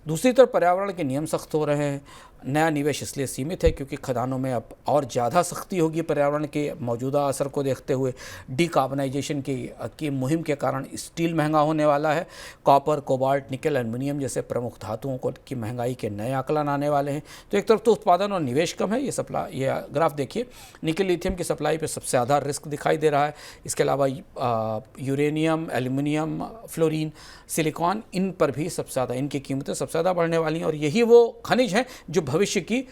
दूसरी तरफ पर्यावरण के नियम सख्त हो रहे हैं। नया निवेश इसलिए सीमित है क्योंकि खदानों में अब और ज़्यादा सख्ती होगी पर्यावरण के मौजूदा असर को देखते हुए। डिकार्बनाइजेशन की मुहिम के कारण स्टील महंगा होने वाला है। कॉपर, कोबाल्ट, निकल, एल्युमिनियम जैसे प्रमुख धातुओं को की महंगाई के नए आकलन आने वाले हैं। तो एक तरफ तो उत्पादन और निवेश कम है, ये ग्राफ देखिए, निकल लिथियम की सप्लाई पर सबसे ज़्यादा रिस्क दिखाई दे रहा है। इसके अलावा यूरेनियम, एल्युमिनियम, फ्लोरीन, सिलिकॉन, इन पर भी सबसे ज़्यादा इनकी कीमतें सबसे ज़्यादा बढ़ने वाली हैं। और यही वो खनिज हैं जो भविष्य के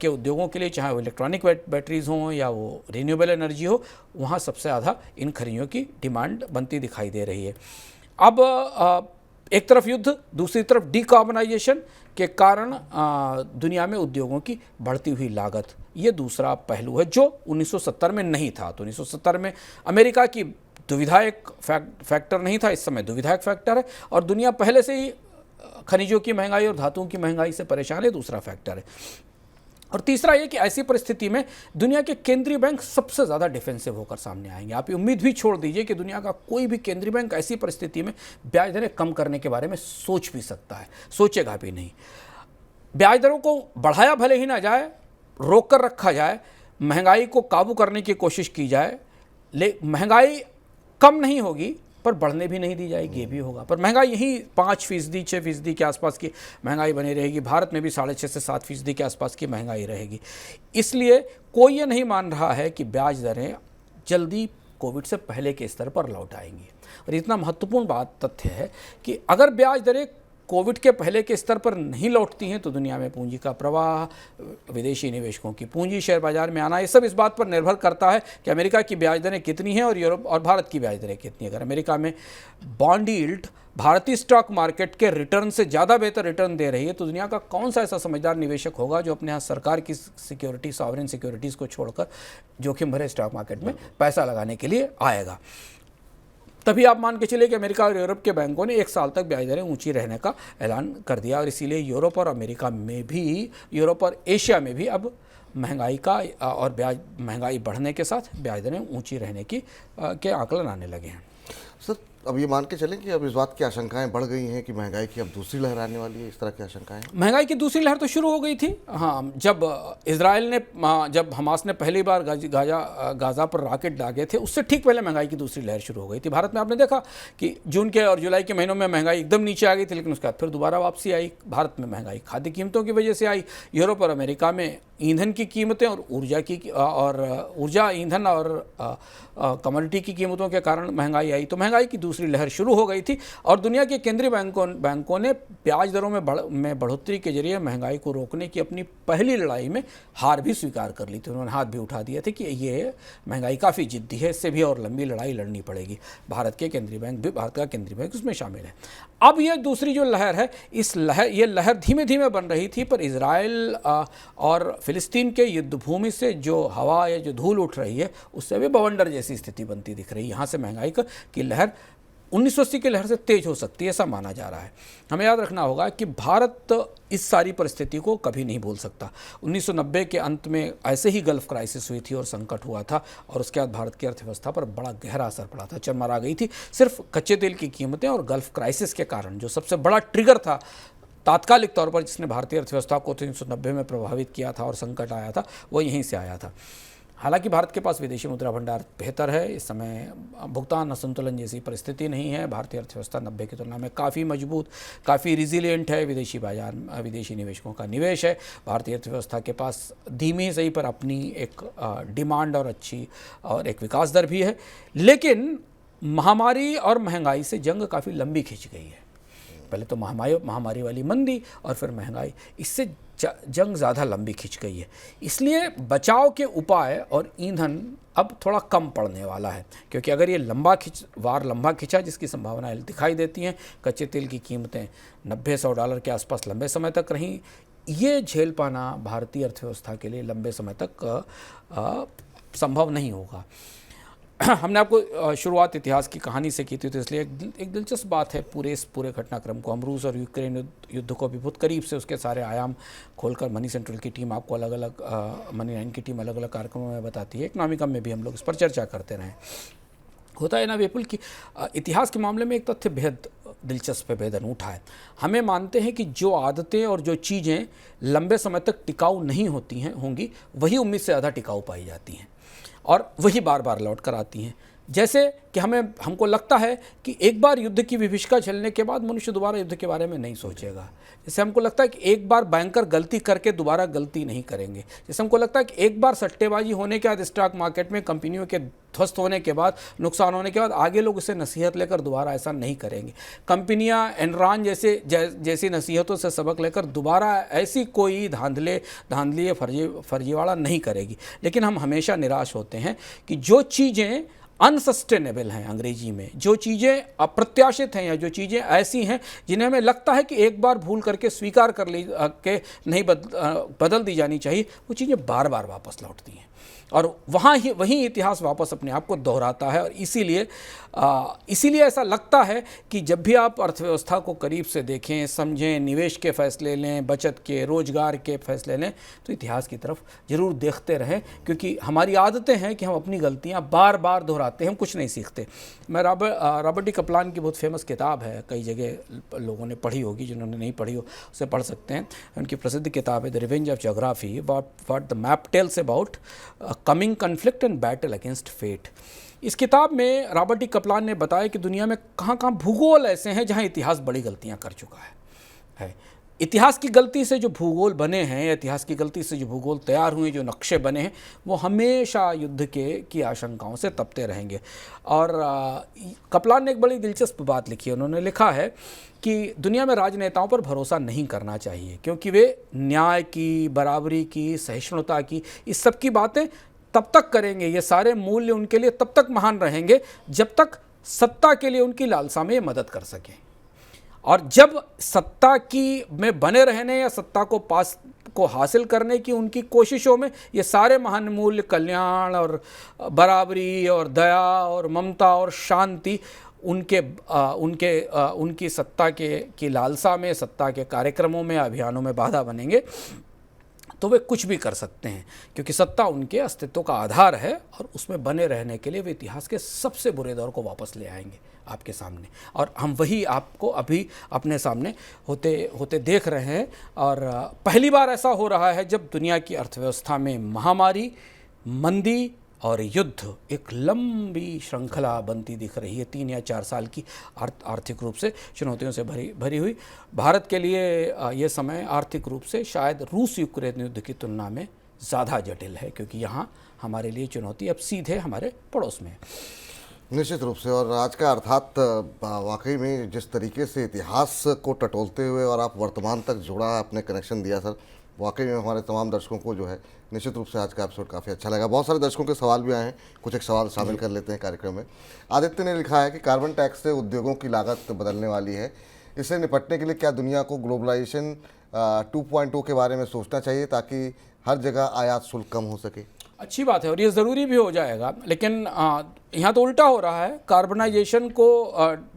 उद्योगों के लिए, चाहे वो इलेक्ट्रॉनिक बैटरीज हों या वो रिन्यूएबल एनर्जी हो, वहाँ सबसे ज़्यादा इन खनिजों की डिमांड बनती दिखाई दे रही है। अब एक तरफ युद्ध, दूसरी तरफ डिकार्बनाइजेशन के कारण दुनिया में उद्योगों की बढ़ती हुई लागत, ये दूसरा पहलू है जो 1970 में नहीं था। तो 1970 में अमेरिका की दुविधायक फैक्टर नहीं था, इस समय दुविधायक फैक्टर है। और दुनिया पहले से ही खनिजों की महंगाई और धातुओं की महंगाई से परेशान है, दूसरा फैक्टर है। और तीसरा ये कि ऐसी परिस्थिति में दुनिया के केंद्रीय बैंक सबसे ज़्यादा डिफेंसिव होकर सामने आएंगे। आप ये उम्मीद भी छोड़ दीजिए कि दुनिया का कोई भी केंद्रीय बैंक ऐसी परिस्थिति में ब्याज दरें कम करने के बारे में सोच भी सकता है, सोचेगा भी नहीं। ब्याज दरों को बढ़ाया भले ही ना जाए, रोक कर रखा जाए, महंगाई को काबू करने की कोशिश की जाए, महंगाई कम नहीं होगी पर बढ़ने भी नहीं दी जाएगी, ये भी होगा। पर महंगाई यही 5%, 6% के आसपास की महंगाई बनी रहेगी। भारत में भी 6.5 से 7% के आसपास की महंगाई रहेगी। इसलिए कोई ये नहीं मान रहा है कि ब्याज दरें जल्दी कोविड से पहले के स्तर पर लौट आएंगी। और इतना महत्वपूर्ण तथ्य है कि अगर ब्याज दरें कोविड के पहले के स्तर पर नहीं लौटती हैं तो दुनिया में पूंजी का प्रवाह, विदेशी निवेशकों की पूंजी शेयर बाजार में आना, ये सब इस बात पर निर्भर करता है कि अमेरिका की ब्याज दरें कितनी हैं और यूरोप और भारत की ब्याज दरें कितनी हैं। अगर अमेरिका में बॉन्ड यील्ड भारतीय स्टॉक मार्केट के रिटर्न से ज़्यादा बेहतर रिटर्न दे रही है तो दुनिया का कौन सा ऐसा समझदार निवेशक होगा जो अपने यहाँ सरकार की सिक्योरिटी, सॉवरेन सिक्योरिटीज़ को छोड़कर जोखिम भरे स्टॉक मार्केट में पैसा लगाने के लिए आएगा। तभी आप मान के चलिए कि अमेरिका और यूरोप के बैंकों ने 1 साल तक ब्याज दरें ऊंची रहने का ऐलान कर दिया। और इसीलिए यूरोप और अमेरिका में भी, यूरोप और एशिया में भी अब महंगाई का और महंगाई बढ़ने के साथ ब्याज दरें ऊंची रहने के आकलन आने लगे हैं। सर, अब ये मान के चलें कि अब इस बात की आशंकाएं बढ़ गई हैं कि महंगाई की अब दूसरी लहर आने वाली है, इस तरह की आशंकाएं? महंगाई की दूसरी लहर तो शुरू हो गई थी। हाँ, जब हमास ने पहली बार गाज़ा पर रॉकेट दागे थे, उससे ठीक पहले महंगाई की दूसरी लहर शुरू हो गई थी। भारत में आपने देखा कि जून के और जुलाई के महीनों में महंगाई एकदम नीचे आ गई थी, लेकिन उसके बाद फिर दोबारा वापसी आई। भारत में महंगाई खाद्य कीमतों की वजह से आई। यूरोप और अमेरिका में ईंधन की कीमतें और ऊर्जा, ईंधन और कमोडिटी की कीमतों के कारण महंगाई आई। तो महंगाई की दूसरी लहर शुरू हो गई थी और दुनिया के केंद्रीय बैंकों ने ब्याज दरों में बढ़ोतरी के जरिए महंगाई को रोकने की अपनी पहली लड़ाई में हार भी स्वीकार कर ली थी। उन्होंने हाथ भी उठा दिया था कि ये महंगाई काफ़ी जिद्दी है, इससे भी और लंबी लड़ाई लड़नी पड़ेगी। भारत का केंद्रीय बैंक उसमें शामिल है। अब ये दूसरी जो लहर है, ये लहर धीमे धीमे बन रही थी, पर इजराइल और फिलिस्तीन के युद्ध भूमि से जो हवा या जो धूल उठ रही है, उससे भी बवंडर जैसी स्थिति बनती दिख रही है। यहाँ से महंगाई की लहर 1980 की लहर से तेज हो सकती है, ऐसा माना जा रहा है। हमें याद रखना होगा कि भारत इस सारी परिस्थिति को कभी नहीं भूल सकता। 1990 के अंत में ऐसे ही गल्फ क्राइसिस हुई थी और संकट हुआ था, और उसके बाद भारत की अर्थव्यवस्था पर बड़ा गहरा असर पड़ा था, चरमरा गई थी। सिर्फ कच्चे तेल की कीमतें और गल्फ क्राइसिस के कारण, जो सबसे बड़ा ट्रिगर था तात्कालिक तौर पर जिसने भारतीय अर्थव्यवस्था को 1990 में प्रभावित किया था और संकट आया था, वो यहीं से आया था। हालांकि भारत के पास विदेशी मुद्रा भंडार बेहतर है, इस समय भुगतान असंतुलन जैसी परिस्थिति नहीं है। भारतीय अर्थव्यवस्था 90 की तुलना में काफ़ी मजबूत, काफ़ी रिजिलियंट है। विदेशी निवेशकों का निवेश है। भारतीय अर्थव्यवस्था के पास धीमी सही पर अपनी एक डिमांड और अच्छी और एक विकास दर भी है। लेकिन महामारी और महंगाई से जंग काफ़ी लंबी खिंच गई है। पहले तो महामारी वाली मंदी और फिर महंगाई, इससे जंग ज़्यादा लंबी खिंच गई है। इसलिए बचाव के उपाय और ईंधन अब थोड़ा कम पड़ने वाला है, क्योंकि अगर ये लंबा खिंचा, जिसकी संभावनाएं दिखाई देती हैं, कच्चे तेल की कीमतें $90-100 के आसपास लंबे समय तक रहीं, ये झेल पाना भारतीय अर्थव्यवस्था के लिए लंबे समय तक संभव नहीं होगा। हमने आपको शुरुआत इतिहास की कहानी से की थी, तो इसलिए एक दिलचस्प बात है पूरे घटनाक्रम को, हम रूस और यूक्रेन युद्ध को भी बहुत करीब से उसके सारे आयाम खोलकर मनी सेंट्रल की टीम आपको अलग अलग मनी 9 की टीम अलग अलग कार्यक्रमों में बताती है। इकोनॉमिकम में भी हम लोग इस पर चर्चा करते रहे। होता है ना विपुल कि इतिहास के मामले में एक तथ्य बेहद दिलचस्प है, बेहद अनूठा है। हमें मानते हैं कि जो आदतें और जो चीज़ें लंबे समय तक टिकाऊ नहीं होंगी, वही उम्मीद से ज़्यादा टिकाऊ पाई जाती हैं और वही बार बार लौट कर आती हैं। जैसे कि हमको लगता है कि एक बार युद्ध की विभीषिका झेलने के बाद मनुष्य दोबारा युद्ध के बारे में नहीं सोचेगा। जैसे हमको लगता है कि एक बार बैंकर गलती करके दोबारा गलती नहीं करेंगे। जैसे हमको लगता है कि एक बार सट्टेबाजी होने के बाद, स्टॉक मार्केट में कंपनियों के ध्वस्त होने के बाद, नुकसान होने के बाद आगे लोग उसे नसीहत लेकर दोबारा ऐसा नहीं करेंगे। कंपनियां एनरॉन जैसी नसीहतों से सबक लेकर दोबारा ऐसी कोई धांधली फर्जीवाड़ा नहीं करेगी। लेकिन हम हमेशा निराश होते हैं कि जो चीज़ें अनसस्टेनेबल हैं, अंग्रेजी में जो चीज़ें अप्रत्याशित हैं या जो चीज़ें ऐसी हैं जिन्हें हमें लगता है कि एक बार भूल करके स्वीकार कर ली के नहीं बदल दी जानी चाहिए, वो चीज़ें बार बार वापस लौटती हैं और वहीं इतिहास वापस अपने आप को दोहराता है। और इसीलिए ऐसा लगता है कि जब भी आप अर्थव्यवस्था को करीब से देखें, समझें, निवेश के फैसले लें, बचत के, रोजगार के फैसले लें, तो इतिहास की तरफ जरूर देखते रहें, क्योंकि हमारी आदतें हैं कि हम अपनी गलतियां बार बार दोहराते हैं, हम कुछ नहीं सीखते। मैं रॉबर्ट डी कपलान की बहुत फेमस किताब है, कई जगह लोगों ने पढ़ी होगी, जिन्होंने नहीं पढ़ी हो उसे पढ़ सकते हैं। उनकी प्रसिद्ध किताब है the revenge of geography, what the map tells about coming conflict and battle against fate. इस किताब में रॉबर्ट डी कपलान ने बताया कि दुनिया में कहाँ भूगोल ऐसे हैं जहाँ इतिहास बड़ी गलतियाँ कर चुका है। इतिहास की गलती से जो भूगोल बने हैं, इतिहास की गलती से जो भूगोल तैयार हुए, जो नक्शे बने हैं, वो हमेशा युद्ध की आशंकाओं से तपते रहेंगे। और कपलान ने एक बड़ी दिलचस्प बात लिखी है। उन्होंने लिखा है कि दुनिया में राजनेताओं पर भरोसा नहीं करना चाहिए, क्योंकि वे न्याय की, बराबरी की, सहिष्णुता की, इस सब की बातें तब तक करेंगे, ये सारे मूल्य उनके लिए तब तक महान रहेंगे जब तक सत्ता के लिए उनकी लालसा में मदद कर सकें। और जब सत्ता में बने रहने या सत्ता को हासिल करने की उनकी कोशिशों में ये सारे महान मूल्य, कल्याण और बराबरी और दया और ममता और शांति, उनकी सत्ता की लालसा में, सत्ता के कार्यक्रमों में, अभियानों में बाधा बनेंगे, तो वे कुछ भी कर सकते हैं, क्योंकि सत्ता उनके अस्तित्व का आधार है और उसमें बने रहने के लिए वे इतिहास के सबसे बुरे दौर को वापस ले आएंगे आपके सामने। और हम वही आपको अभी अपने सामने होते देख रहे हैं। और पहली बार ऐसा हो रहा है जब दुनिया की अर्थव्यवस्था में महामारी, मंदी और युद्ध एक लंबी श्रृंखला बनती दिख रही है। 3 या 4 साल की आर्थिक रूप से चुनौतियों से भरी हुई भारत के लिए ये समय आर्थिक रूप से शायद रूस यूक्रेन युद्ध की तुलना में ज़्यादा जटिल है, क्योंकि यहाँ हमारे लिए चुनौती अब सीधे हमारे पड़ोस में है। निश्चित रूप से। और आज का अर्थात वाकई में जिस तरीके से इतिहास को टटोलते हुए और आप वर्तमान तक जुड़ा अपने कनेक्शन दिया सर, वाकई में हमारे तमाम दर्शकों को जो है निश्चित रूप से आज का एपिसोड काफ़ी अच्छा लगा। बहुत सारे दर्शकों के सवाल भी आए हैं, कुछ एक सवाल शामिल कर लेते हैं कार्यक्रम में। आदित्य ने लिखा है कि कार्बन टैक्स से उद्योगों की लागत बदलने वाली है, इससे निपटने के लिए क्या दुनिया को ग्लोबलाइजेशन 2.0 के बारे में सोचना चाहिए ताकि हर जगह आयात शुल्क कम हो सके? अच्छी बात है और ये ज़रूरी भी हो जाएगा, लेकिन यहाँ तो उल्टा हो रहा है। कार्बनाइजेशन को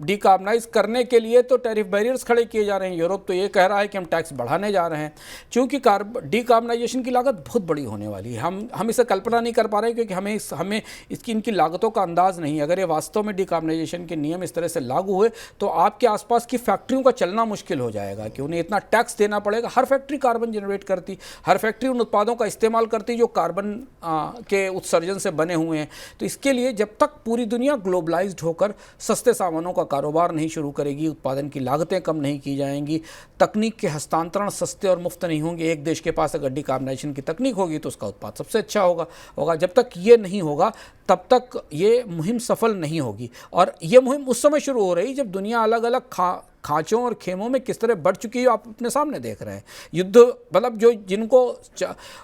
डीकार्बनाइज करने के लिए तो टैरिफ बैरियर्स खड़े किए जा रहे हैं। यूरोप तो ये कह रहा है कि हम टैक्स बढ़ाने जा रहे हैं, क्योंकि डीकार्बनाइजेशन की लागत बहुत बड़ी होने वाली है। हम इसे कल्पना नहीं कर पा रहे, क्योंकि हमें इनकी लागतों का अंदाज़ नहीं है। अगर ये वास्तव में डीकार्बनाइजेशन के नियम इस तरह से लागू हुए तो आपके आसपास की फैक्ट्रियों का चलना मुश्किल हो जाएगा, कि उन्हें इतना टैक्स देना पड़ेगा। हर फैक्ट्री कार्बन जनरेट करती, हर फैक्ट्री उन उत्पादों का इस्तेमाल करती जो कार्बन के उत्सर्जन से बने हुए हैं। तो इसके लिए जब तक पूरी दुनिया ग्लोबलाइज्ड होकर सस्ते सामानों का कारोबार नहीं शुरू करेगी, उत्पादन की लागतें कम नहीं की जाएंगी, तकनीक के हस्तांतरण सस्ते और मुफ्त नहीं होंगे। एक देश के पास अगर डीकार्बनाइजेशन की तकनीक होगी तो उसका उत्पाद सबसे अच्छा होगा। जब तक ये नहीं होगा तब तक ये मुहिम सफल नहीं होगी। और ये मुहिम उस समय शुरू हो रही जब दुनिया अलग अलग खांचों और खेमों में किस तरह बढ़ चुकी है, आप अपने सामने देख रहे हैं। युद्ध मतलब जिनको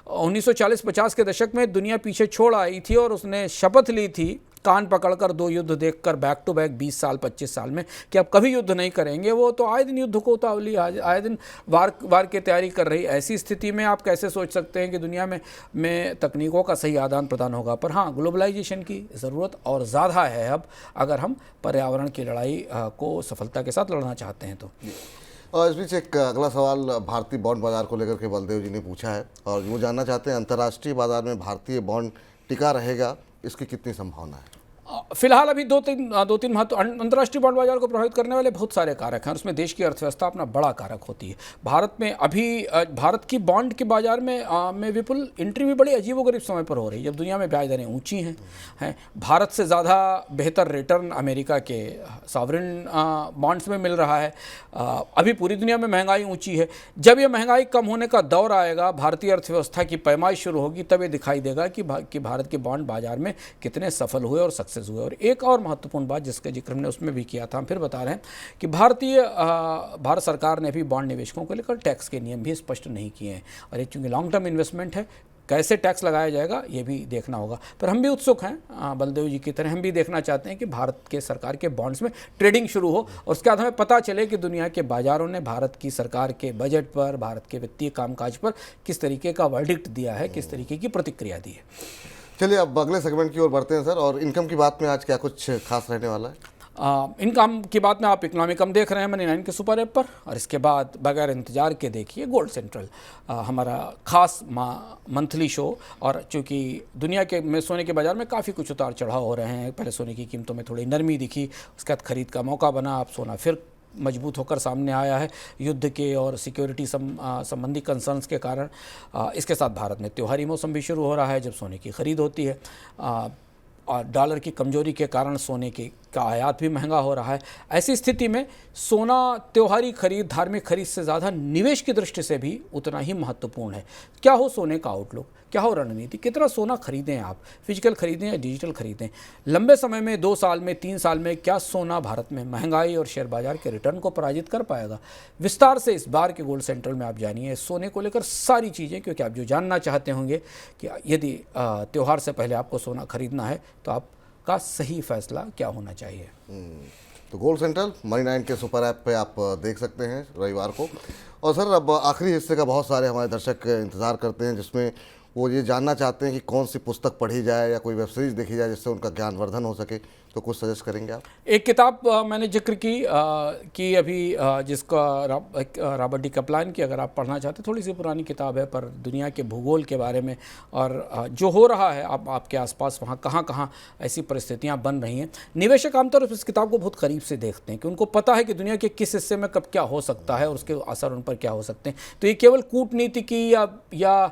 1940-50 के दशक में दुनिया पीछे छोड़ आई थी और उसने शपथ ली थी कान पकड़कर दो युद्ध देखकर बैक टू बैक 20 साल 25 साल में कि अब कभी युद्ध नहीं करेंगे, वो तो आए दिन युद्ध को उतावली, आए दिन वार की तैयारी कर रही। ऐसी स्थिति में आप कैसे सोच सकते हैं कि दुनिया में तकनीकों का सही आदान प्रदान होगा। पर हाँ, ग्लोबलाइजेशन की ज़रूरत और ज़्यादा है अब, अगर हम पर्यावरण की लड़ाई को सफलता के साथ लड़ना चाहते हैं तो। और इस बीच एक अगला सवाल भारतीय बॉन्ड बाजार को लेकर के बलदेव जी ने पूछा है और वो जानना चाहते हैं अंतर्राष्ट्रीय बाजार में भारतीय बॉन्ड टिका रहेगा, इसकी कितनी संभावना है? फिलहाल अभी दो तीन महत्व अंतर्राष्ट्रीय बॉन्ड बाजार को प्रभावित करने वाले बहुत सारे कारक हैं, उसमें देश की अर्थव्यवस्था अपना बड़ा कारक होती है। भारत में अभी भारत की बॉन्ड के बाजार में विपुल एंट्री भी बड़ी अजीबोगरीब समय पर हो रही है, जब दुनिया में ब्याज दरें ऊंची हैं। भारत से ज़्यादा बेहतर रिटर्न अमेरिका के सॉवरेन बॉन्ड्स में मिल रहा है। अभी पूरी दुनिया में महंगाई ऊँची है। जब ये महंगाई कम होने का दौर आएगा, भारतीय अर्थव्यवस्था की पैमाइश शुरू होगी, तब ये दिखाई देगा कि भारत के बॉन्ड बाजार में कितने सफल हुए और सक्सेस हुए। और एक और महत्वपूर्ण बात जिसका जिक्र हमने उसमें भी किया था, हम फिर बता रहे हैं कि भारत सरकार ने भी बॉन्ड निवेशकों को लेकर टैक्स के नियम भी स्पष्ट नहीं किए हैं। और ये चूंकि लॉन्ग टर्म इन्वेस्टमेंट है, कैसे टैक्स लगाया जाएगा ये भी देखना होगा। पर हम भी उत्सुक हैं, बलदेव जी की तरह हम भी देखना चाहते हैं कि भारत के सरकार के बॉन्ड्स में ट्रेडिंग शुरू हो और उसके बाद हमें पता चले कि दुनिया के बाजारों ने भारत की सरकार के बजट पर, भारत के वित्तीय कामकाज पर किस तरीके का वर्डिक्ट दिया है, किस तरीके की प्रतिक्रिया दी है। चलिए अब अगले सेगमेंट की ओर बढ़ते हैं सर। और इनकम की बात में आज क्या कुछ खास रहने वाला है? इनकम की बात में आप इकोनॉमिकम देख रहे हैं मनी 9 के सुपर ऐप पर, और इसके बाद बगैर इंतजार के देखिए गोल्ड सेंट्रल, हमारा खास मंथली शो। और चूँकि दुनिया के में सोने के बाज़ार में काफ़ी कुछ उतार चढ़ाव हो रहे हैं, पहले सोने की कीमतों में थोड़ी नरमी दिखी, उसके बाद खरीद का मौका बना, अब सोना फिर मजबूत होकर सामने आया है युद्ध के और सिक्योरिटी संबंधी कंसर्न्स के कारण। इसके साथ भारत में त्योहारी मौसम भी शुरू हो रहा है, जब सोने की खरीद होती है, और डॉलर की कमजोरी के कारण सोने का आयात भी महंगा हो रहा है। ऐसी स्थिति में सोना त्योहारी खरीद, धार्मिक खरीद से ज़्यादा निवेश की दृष्टि से भी उतना ही महत्वपूर्ण है। क्या हो सोने का आउटलुक, क्या हो रणनीति, कितना सोना खरीदें आप, फिजिकल खरीदें या डिजिटल खरीदें, लंबे समय में 2 साल में 3 साल में क्या सोना भारत में महंगाई और शेयर बाजार के रिटर्न को पराजित कर पाएगा? विस्तार से इस बार के गोल्ड सेंट्रल में आप जानिए सोने को लेकर सारी चीज़ें, क्योंकि आप जो जानना चाहते होंगे कि यदि त्यौहार से पहले आपको सोना खरीदना है तो आपका सही फैसला क्या होना चाहिए। तो गोल्ड सेंट्रल मनी 9 के सुपर ऐप पे आप देख सकते हैं रविवार को। और सर अब आखिरी हिस्से का बहुत सारे हमारे दर्शक इंतज़ार करते हैं, जिसमें वो ये जानना चाहते हैं कि कौन सी पुस्तक पढ़ी जाए या कोई वेब सीरीज़ देखी जाए जिससे उनका ज्ञानवर्धन हो सके, तो कुछ सजेस्ट करेंगे आप? एक किताब मैंने जिक्र की अभी, जिसका रॉबर्ट डी कपलान की, अगर आप पढ़ना चाहते हैं, थोड़ी सी पुरानी किताब है, पर दुनिया के भूगोल के बारे में और जो हो रहा है आपके आसपास, वहाँ कहाँ कहाँ ऐसी परिस्थितियाँ बन रही हैं। निवेशक आमतौर पर इस किताब को बहुत करीब से देखते हैं कि उनको पता है कि दुनिया के किस हिस्से में कब क्या हो सकता है और उसके असर उन पर क्या हो सकते हैं। तो ये केवल कूटनीति की या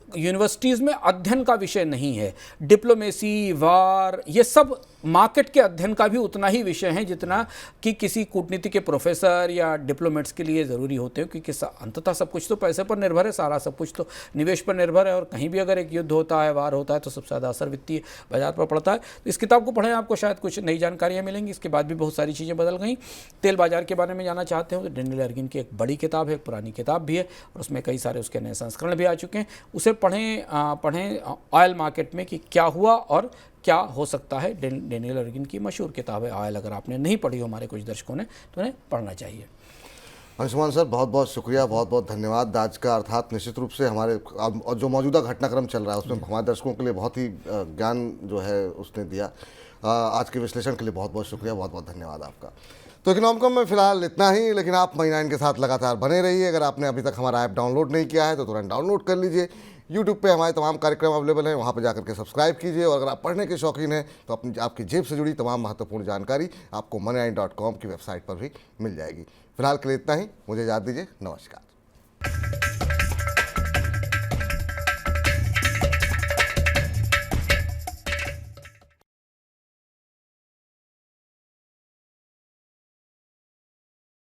यूनिवर्सिटीज़ में अध्ययन का विषय नहीं है। डिप्लोमेसी, वार, ये सब मार्केट के अध्ययन का भी उतना ही विषय है जितना कि किसी कूटनीति के प्रोफेसर या डिप्लोमेट्स के लिए ज़रूरी होते हैं, क्योंकि अंततः सब कुछ तो पैसे पर निर्भर है, सारा सब कुछ तो निवेश पर निर्भर है। और कहीं भी अगर एक युद्ध होता है, वार होता है, तो सबसे ज़्यादा असर वित्तीय बाजार पर पड़ता है। तो इस किताब को पढ़ें, आपको शायद कुछ नई जानकारियाँ मिलेंगी। इसके बाद भी बहुत सारी चीज़ें बदल गई। तेल बाजार के बारे में जानना चाहते हो तो डेनियल एर्गिन की एक बड़ी किताब है, एक पुरानी किताब भी है, और उसमें कई सारे उसके नए संस्करण भी आ चुके हैं। उसे पढ़ें ऑयल मार्केट में कि क्या हुआ और क्या हो सकता है। डेनियल एर्गिन की मशहूर किताब है ऑयल, अगर आपने नहीं पढ़ी हो हमारे कुछ दर्शकों ने, तो उन्हें पढ़ना चाहिए। अंशुमान सर, बहुत बहुत शुक्रिया, बहुत बहुत धन्यवाद। आज का अर्थात निश्चित रूप से हमारे और जो मौजूदा घटनाक्रम चल रहा है उसमें हमारे दर्शकों के लिए बहुत ही ज्ञान जो है उसने दिया। आज के विश्लेषण के लिए बहुत बहुत शुक्रिया, बहुत बहुत धन्यवाद आपका। तो इकोनॉमिकम में फिलहाल इतना ही, लेकिन आप मनी 9 के साथ लगातार बने रहिए। अगर आपने अभी तक हमारा ऐप डाउनलोड नहीं किया है तो तुरंत डाउनलोड कर लीजिए। यूट्यूब पे हमारे तमाम कार्यक्रम अवेलेबल हैं, वहाँ पर जाकर के सब्सक्राइब कीजिए। और अगर आप पढ़ने के शौकीन हैं तो आपकी जेब से जुड़ी तमाम महत्वपूर्ण जानकारी आपको money9.com की वेबसाइट पर भी मिल जाएगी। फिलहाल के लिए इतना ही, मुझे इजाज़त दीजिए, नमस्कार।